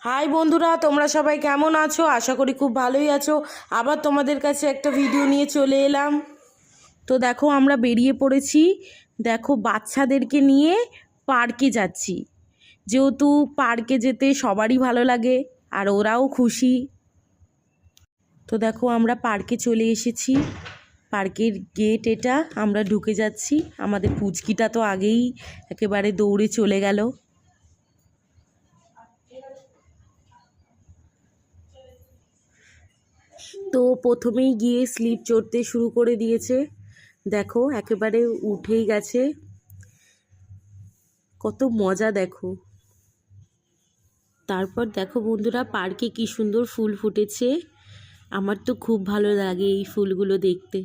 High বন্ধুরা, তোমরা সবাই কেমন আছো? আশা করি খুব ভালোই আছো। আবার তোমাদের কাছে একটা ভিডিও নিয়ে চলে এলাম। তো দেখো, আমরা বেরিয়ে পড়েছি। দেখো, বাচ্চাদেরকে নিয়ে পার্কে যাচ্ছি। যেহেতু পার্কে যেতে সবারই ভালো লাগে আর ওরাও খুশি। তো দেখো, আমরা পার্কে চলে এসেছি। পার্কের গেট এটা, আমরা ঢুকে যাচ্ছি। আমাদের পুচকিটা তো আগেই একেবারে দৌড়ে চলে গেল। তো প্রথমেই গিয়ে স্লিপ চড়তে শুরু করে দিয়েছে। দেখো, একেবারে উঠেই গেছে। কত মজা দেখো। তারপর দেখো বন্ধুরা, পার্কে কি সুন্দর ফুল ফুটেছে। আমার তো খুব ভালো লাগে এই ফুলগুলো দেখতে।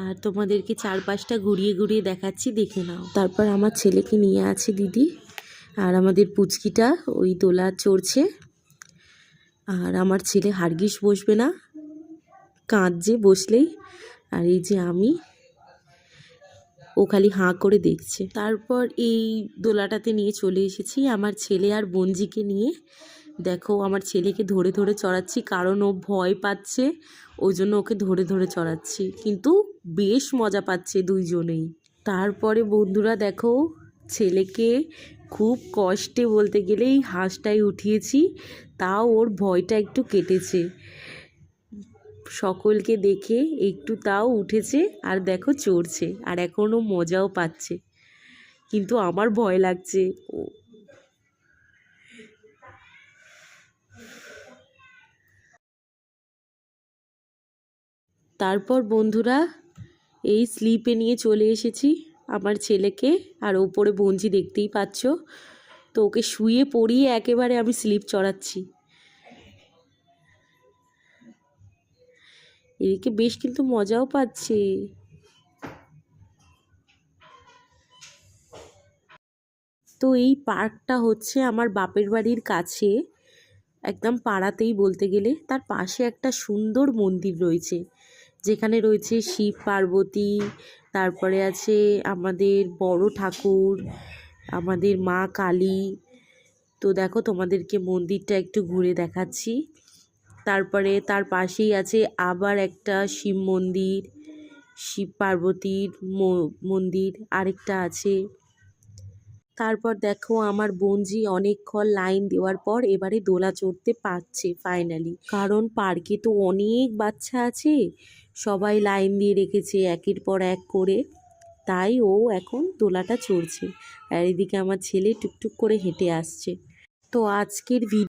আর তোমাদেরকে চারপাশটা ঘুরিয়ে ঘুরিয়ে দেখাচ্ছি, দেখে নাও। তারপর আমার ছেলেকে নিয়ে আছে দিদি, আর আমাদের পুচকিটা ওই দোলা চড়ছে। আর আমার ছেলে হারগিস বসবে না, কাঁদছে বসলেই। আর এই যে আমি, ও খালি হাঁ করে দেখছে। তারপর এই দোলাটাতে নিয়ে চলে এসেছি আমার ছেলে আর বঞ্জিকে নিয়ে। দেখো, আমার ছেলেকে ধরে ধরে চড়াচ্ছি, কারণ ও ভয় পাচ্ছে, ওই জন্য ওকে ধরে ধরে চড়াচ্ছি। কিন্তু বেশ মজা পাচ্ছে দুইজনেই। তারপরে বন্ধুরা দেখো, ছেলেকে খুব কষ্টে বলতে গেলে এই হাঁসটাই উঠিয়েছি, তাও ওর ভয়টা একটু কেটেছে। সকলকে দেখে একটু তাও উঠেছে, আর দেখো চড়ছে, আর এখনও মজাও পাচ্ছে। কিন্তু আমার ভয় লাগছে। তারপর বন্ধুরা, এই স্লিপে নিয়ে চলে এসেছি আমার ছেলেকে, আর ওপরে বঞ্জি দেখতেই পাচ্ছ। তো ওকে শুয়ে পড়িয়ে একেবারে আমি স্লিপ চড়াচ্ছি। এদিকে বেশ কিন্তু মজাও পাচ্ছে। তো এই পার্কটা হচ্ছে আমার বাপের বাড়ির কাছে, একদম পাড়াতেই বলতে গেলে। তার পাশে একটা সুন্দর মন্দির রয়েছে, যেখানে রয়েছে শিব পার্বতী, তারপরে আছে আমাদের বড় ঠাকুর, আমাদের মা কালী। তো দেখো, তোমাদেরকে মন্দিরটা একটু ঘুরে দেখাচ্ছি। তারপরে তার পাশেই আছে আবার একটা শিব মন্দির, শিব পার্বতীর মন্দির আরেকটা আছে। তারপর দেখো, আমার বোনজি অনেকক্ষণ লাইন দেওয়ার পর এবারে দোলা চড়তে পারছে ফাইনালি, কারণ পার্কে তো অনেক বাচ্চা আছে, সবাই লাইন দিয়ে রেখেছে একের পর এক করে। তাই ও এখন দোলাটা চড়ছে, আর এদিকে আমার ছেলে টুকটুক করে হেঁটে আসছে। তো আজকের ভিডিও